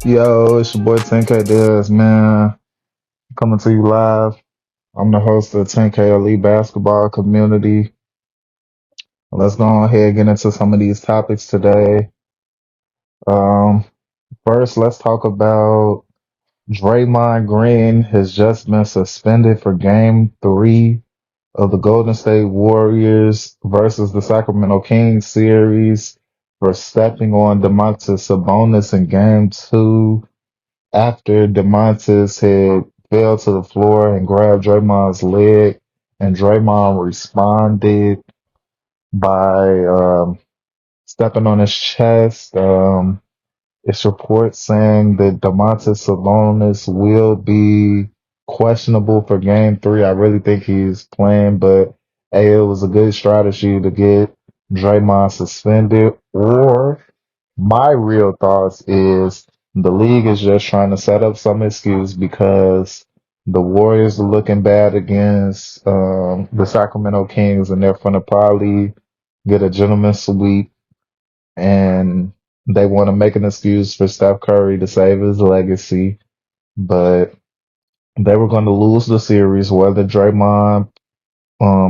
Yo, it's your boy 10K Dez, man. Coming to you live. I'm the host of 10K Elite Basketball Community. Let's go ahead and get into some of these topics today. Um, First, let's talk about Draymond Green has just been suspended for game 3 of the Golden State Warriors versus the Sacramento Kings series for stepping on DeMontis Sabonis in game 2 after DeMontis had fell to the floor and grabbed Draymond's leg, and Draymond responded by stepping on his chest. It's reports saying that DeMontis Sabonis will be questionable for game 3. I really think he's playing, but hey, it was a good strategy to get Draymond suspended. Or my real thoughts is the league is just trying to set up some excuse because the Warriors are looking bad against the Sacramento Kings, and they're going to probably get a gentleman's sweep, and they want to make an excuse for Steph Curry to save his legacy. But they were going to lose the series whether Draymond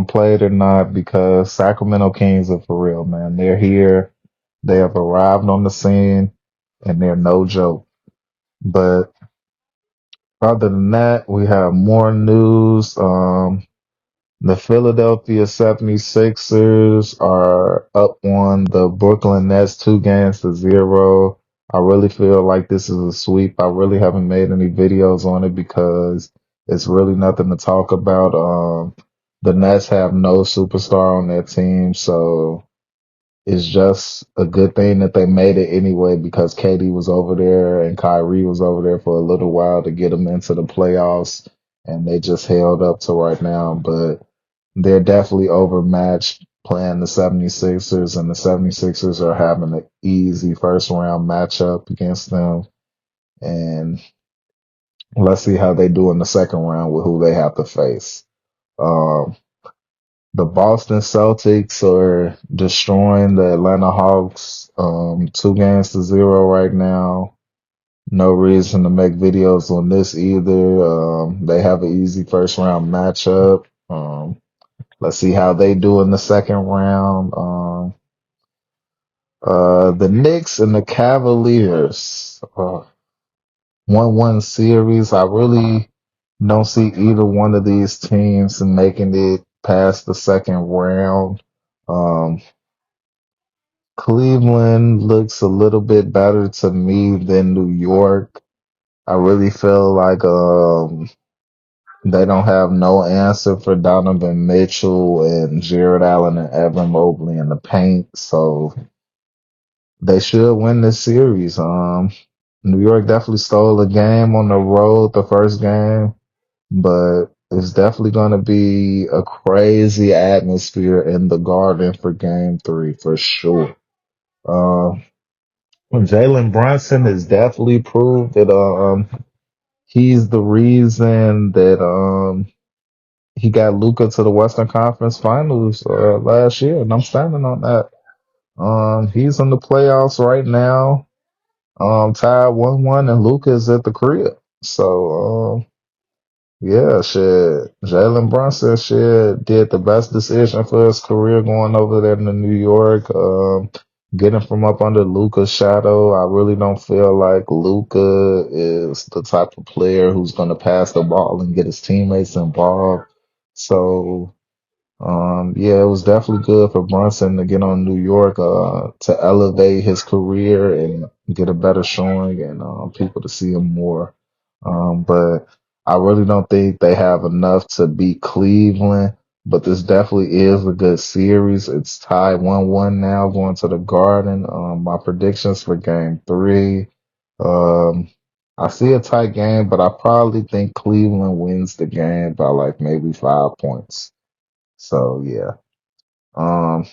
played or not, because Sacramento Kings are for real, man. They're here. They have arrived on the scene, and they're no joke. But other than that, we have more news. The Philadelphia 76ers are up on the Brooklyn Nets 2 games to 0. I really feel like this is a sweep. I really haven't made any videos on it because it's really nothing to talk about. The Nets have no superstar on their team, so it's just a good thing that they made it anyway, because KD was over there and Kyrie was over there for a little while to get them into the playoffs, and they just held up to right now. But they're definitely overmatched playing the 76ers, and the 76ers are having an easy first round matchup against them. And let's see how they do in the second round with who they have to face. Um, the Boston Celtics are destroying the Atlanta Hawks 2 games to 0 right now. No reason to make videos on this either. They have an easy first round matchup. Let's see how they do in the second round. The Knicks and the Cavaliers, 1-1 series. I really don't see either one of these teams making it past the second round. Um, Cleveland looks a little bit better to me than New York. I really feel like they don't have no answer for Donovan Mitchell and Jared Allen and Evan Mobley in the paint, so they should win this series. New York definitely stole a game on the road, the first game, but it's definitely going to be a crazy atmosphere in the Garden for game 3 for sure. Uh, Jalen Brunson has definitely proved that he's the reason that he got Luka to the Western Conference Finals last year, and I'm standing on that. He's in the playoffs right now, tied 1-1, and Luka is at the crib. So, yeah, shit. Jalen Brunson shit did the best decision for his career going over there to New York. Getting from up under Luka's shadow. I really don't feel like Luka is the type of player who's going to pass the ball and get his teammates involved. So, yeah, it was definitely good for Brunson to get on New York, to elevate his career and get a better showing, and people to see him more. But I really don't think they have enough to beat Cleveland. But this definitely is a good series. It's tied 1-1 now, going to the Garden. My predictions for game 3. Um, I see a tight game, but I probably think Cleveland wins the game by like maybe 5 points. So yeah. Um,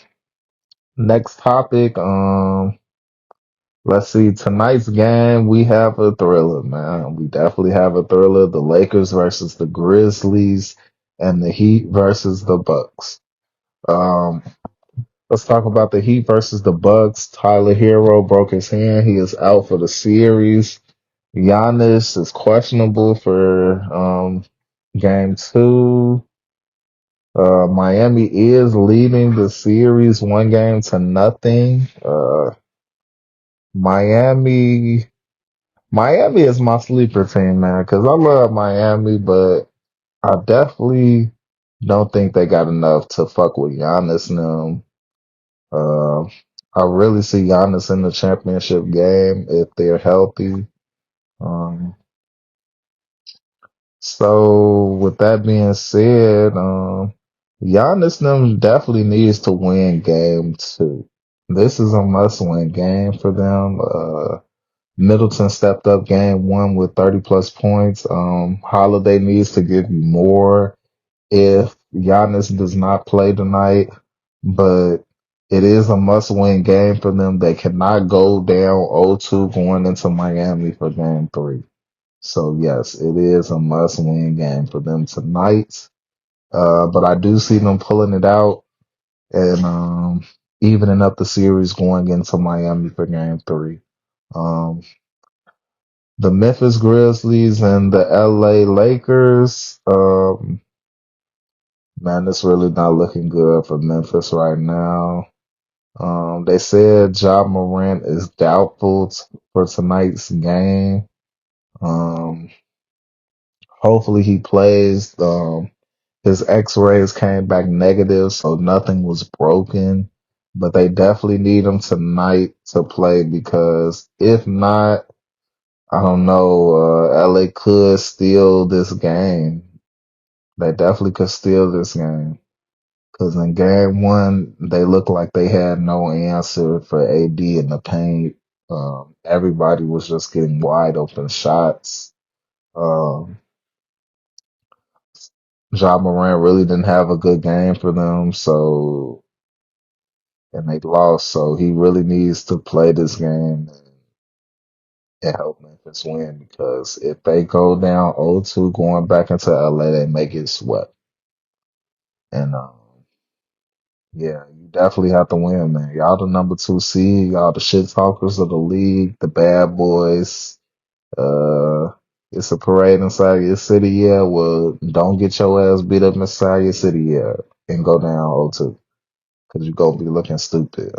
Next topic. Let's see. Tonight's game, we have a thriller, man. We definitely have a thriller. The Lakers versus the Grizzlies, and the Heat versus the Bucks. Um, let's talk about the Heat versus the Bucks. Tyler Hero broke his hand. He is out for the series. Giannis is questionable for game two. Miami is leading the series 1-0. Miami, Miami is my sleeper team, man, because I love Miami, but I definitely don't think they got enough to fuck with Giannis and them. Uh, I really see Giannis in the championship game if they're healthy. Um, so with that being said, Giannis them definitely needs to win game two. This is a must-win game for them. Middleton stepped up game one with 30 plus points. Holiday needs to give you more if Giannis does not play tonight, but it is a must-win game for them. They cannot go down 0-2 going into Miami for game three. So yes, it is a must-win game for them tonight. But I do see them pulling it out and evening up the series going into Miami for game three. Um, the Memphis Grizzlies and the LA Lakers. Man, it's really not looking good for Memphis right now. They said Ja Morant is doubtful for tonight's game. Um, hopefully he plays. His X-rays came back negative, so nothing was broken. But they definitely need him tonight to play because if not, I don't know, LA could steal this game. They definitely could steal this game. Because in game one, they looked like they had no answer for AD in the paint. Everybody was just getting wide open shots. Um, Ja Morant really didn't have a good game for them, so and they lost. So he really needs to play this game and help Memphis win because if they go down 0-2 going back into LA, they may get swept. And yeah, you definitely have to win, man. Y'all the number two seed. Y'all the shit talkers of the league, the bad boys. Uh, it's a parade inside your city, yeah. Well, don't get your ass beat up inside your city, yeah, and go down 0-2 because you're gonna be looking stupid.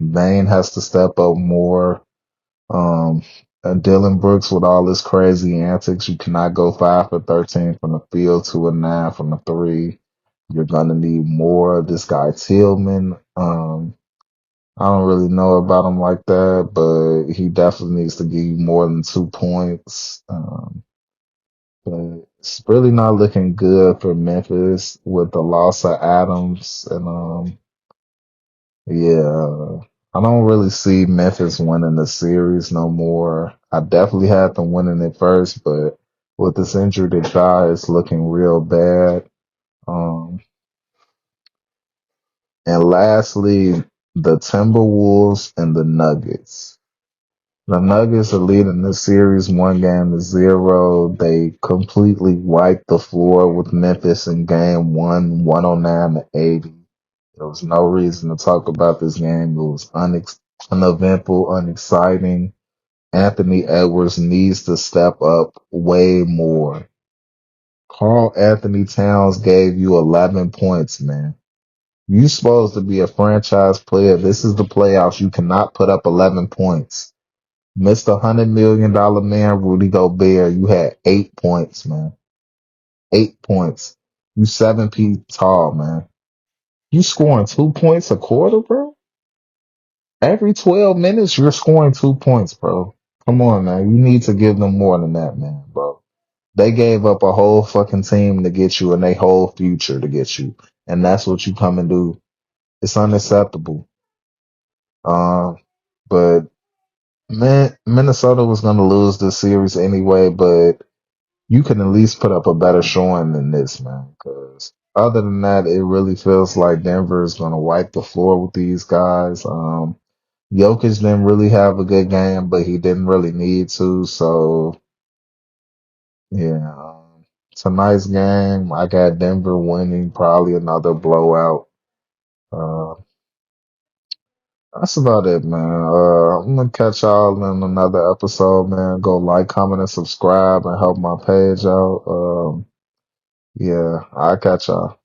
Bane has to step up more. Um, Dylan Brooks with all his crazy antics, you cannot go 5 for 13 from the field, 2 of 9 from the three. You're gonna need more. This guy Tillman, I don't really know about him like that, but he definitely needs to give you more than 2 points. But it's really not looking good for Memphis with the loss of Adams and yeah, I don't really see Memphis winning the series no more. I definitely had them winning it first, but with this injury to Ja, it's looking real bad. Um, and lastly, the Timberwolves and the Nuggets. The Nuggets are leading the series 1-0. They completely wiped the floor with Memphis in game one, 109-80. There was no reason to talk about this game. It was uneventful, unexciting. Anthony Edwards needs to step up way more. Carl Anthony Towns gave you 11 points, man. You supposed to be a franchise player. This is the playoffs. You cannot put up 11 points. Mr. $100 million man, Rudy Gobert, you had 8 points, man. 8 points. You 7 feet tall, man. You scoring 2 points a quarter, bro? Every 12 minutes, you're scoring 2 points, bro. Come on, man. You need to give them more than that, man, bro. They gave up a whole fucking team to get you and their whole future to get you. And that's what you come and do. It's unacceptable. Uh, but man, Minnesota was going to lose this series anyway, but you can at least put up a better showing than this, man. Because other than that, it really feels like Denver is going to wipe the floor with these guys. Jokic didn't really have a good game, but he didn't really need to. So yeah, tonight's game, I got Denver winning, probably another blowout. Uh, that's about it, man. I'm gonna catch y'all in another episode, man. Go like, comment, and subscribe and help my page out. Yeah, I'll catch y'all.